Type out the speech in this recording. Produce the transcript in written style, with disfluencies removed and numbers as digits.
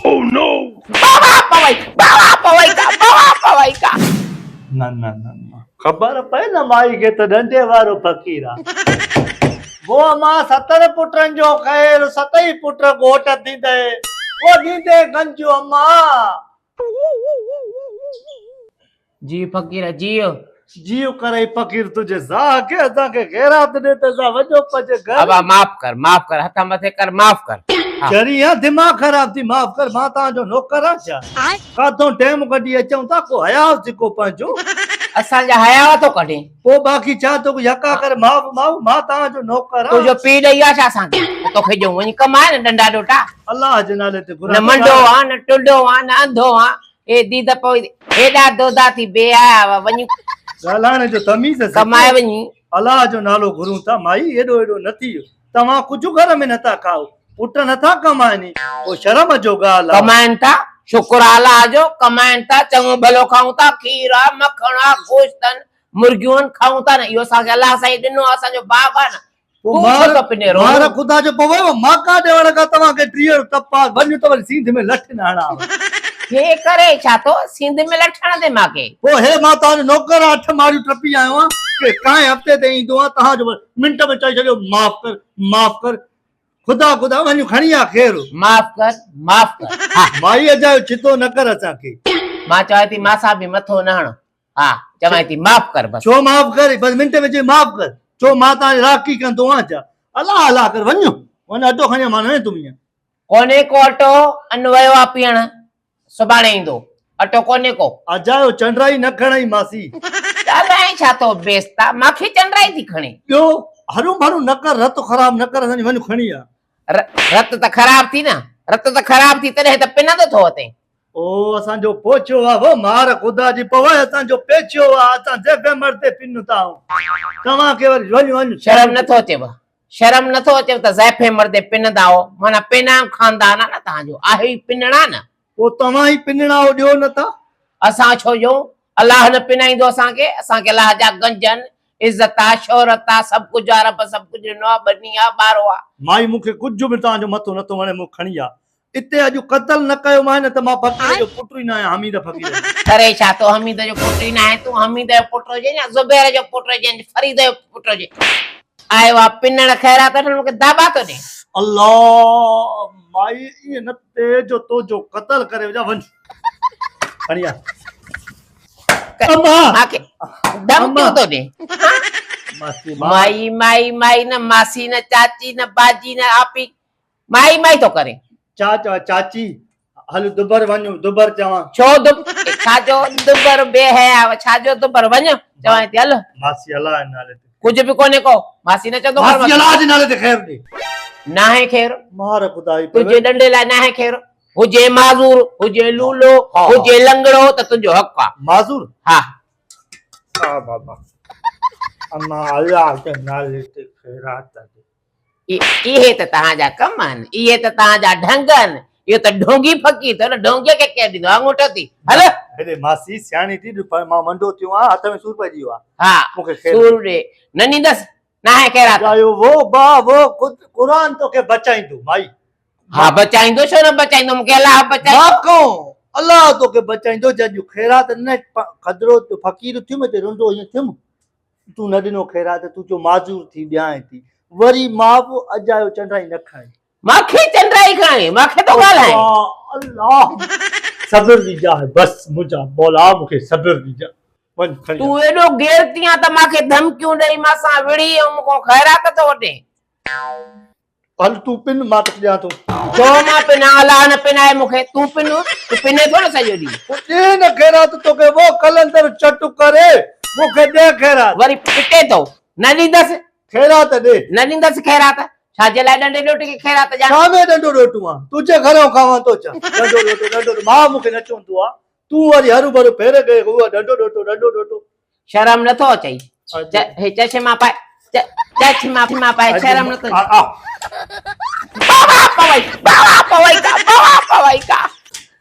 Oh no! ना ना ना ना खबर पे न माई के तो डंडे वारो फकीरा वो मां 70 पुटन जो खैर 7 पुट गोट दीदे वो दीदे गंजो अम्मा जी फकीर जियो जीव करे फकीर तुझे सा के असा के खैरात दे त सा वजो पजे घर अब माफ कर हथा मथे कर माफ कर हाँ। चरिया दिमाग खराब थी माफ कर मां ता जो नौकर आछा काथों टाइम कढी अचूं ता को हयाव सिको पंजो असा जा हयावा तो कढे पो बाकी छा तो यका कर माफ मां ता जो नौकर तो जो पी दई आ छा असा तो खे जो वनी कमाए न डंडा डोटा अल्लाह जे नाले ते न मंडो आ न टुडो आ न अंधो आ ए दीद पो एडा दोदा थी बे आया वनी गालाने जो तमीज है कमाए वनी अल्लाह जो नालो गुरु था माई एडो एडो नथी तमा कुछ घर में नथा खाओ पुट नथा कमानी ओ शर्म जो गाल कमाइन था शुक्र अल्लाह जो कमाइन था चंगो भलो खाऊं था खीरा मखणा गोश्तन मुर्गियों खाऊं था न यो सा अल्लाह साईं दिनो असा जो बाप आ न ओ मार खुदा जो पवे मां का देवण का तमा के ट्रियर तपा वन्यू तो सीध में लठ न हणा हे करे छा तो सिंध में लठण दे माके ओ हे माता ने नौकर 8 मारी ट्रपी आयो आ के काए हफ्ते ते ईंदो आ तहा जो मिनट में चई छयो माफ कर खुदा खुदा वन्यू खणिया खेर माफ कर हाँ माई अजा चितो न कर असा के मां चाहे थी मासा भी मथो न हण हाँ चवाई थी माफ कर बस छो माफ कर बस मिनट में जे माफ कर छो माता राखी कंदो आ जा अल्लाह अल्लाह कर वन्यू वन अटो खणे माने तुम कोने को अटो अनवयो आ पीण सुबाणे ईंदो अटो कोने को अजायो चंडराई न खणई मासी अलाए छा तो बेस्ता माखे चंडराई थी खणे यो हरू भरू न कर रत खराब न कर वन्यू खणी आ रत त खराब थी न रत त खराब थी तॾहिं त पिन तो थो अते ओ असा जो पोचो आ वो मार खुदा जी पवे असा जो पेचो आ असा जेबे मरते पिनुता तमा के वन्यू शर्म नथो अचे त ज़ैफे मर्दे पिनदा हो माना पिना खानदान आ न तहां आहे पिनणा न ओ तमा ही पिनणा हो दियो न था असा छो जो अल्लाह न पिनाइंदो असा के अल्लाह जा गंजन इज्जत आ शोहरत आ सब कुछ आ रब सब कुछ नो बनी आ बारो आ माई मुखे कुछ जो भी ता जो मथो न तो वणे मु खणी आ इते अजु कत्ल न कयो माने त मा फकीर जो पुटु न आया हमीद फकीर करे छा तो हमीद जो पुटु न आहे तू हमीद जो पुटु जे या जुबैर जो पुटु जे फरीद जो पुटु जे आयो आ पिनण खैरात अठन मुके दाबा तो दे अल्लाह माई ये न ते जो तो जो कत्ल करे जा वन खणिया अम्मा माके दम क्यों तो दे माई न मासी न चाची न बाजी न आपी माई तो करे चाची हल दुबर वन्यू दुबर चवा छो छाजो दुबर बे है छाजो दुबर वन्यो चवाई थी हल मासी अल्लाह नाले ते कुछ भी कोने को मासी ने चंदो मासी अल्लाह जे नाले ते खैर दे ना है खैर मार खुदाई तुझे डंडे ला ना है खैर हुजे माजूर हुजे लूलो हुजे लंगड़ो त तुझो हक आ माजूर हां बाबा अम्मा अल्लाह के नाले ते खैरात दे इहे त तहां जा कमन इहे त तहां जा ढंगन यो त ढोंगी फकीर तो ढोंगे के के दिनो अंगूठो थी हल अरे मासी सियाणी थी मा मंडो थियो आ हाथ में सूर पजी वा हां मुके खैर सूर दे ननी दस ना है खैरात आयो वो बा वो खुद कुरान तो के बचाइंदो माई हां बचाइंदो छो न बचाइंदो मुके अल्लाह बचाइंदो माको अल्लाह तो के बचाइंदो जजू खैरात न खदरो तो फकीर थी मते रोंदो ये थिम तू न दिनो खैरात तू जो माजूर थी ब्याह थी वरी माप अजायो चंडराई न खाई माखे चंडराई खाए माखे तो गाल है अल्लाह सब्र दीजा है बस मुजा बोला मुके सब्र दीजा वन खड़ी तू एडो गेरतियां त माखे धमकियूं देई मासा विड़ी मुको खैरात तो वटे हल तू पिन मात जा तू जो मा पिना अल्लाह न पिनाए मुखे तू पिनो तू पिने थोड़ा सजो दी दे न खैरात तो के वो कलंदर चटू करे मुके दे खैरात वरी पिटे तो ननी दस खैरात दे ननी दस खैरात छाजे ला डंडे डोटी के खैरात जा सामे डंडो डोटुआ तुझे घरों खावा तो चा डंडो मां मुके न चोंदो आ तू वरी हरू भरू फेरे गए हुआ डंडो डोटो शर्म न तो चई हे चश्मा पाए चश्मा पाए शर्म न तो आ बाबा पवई का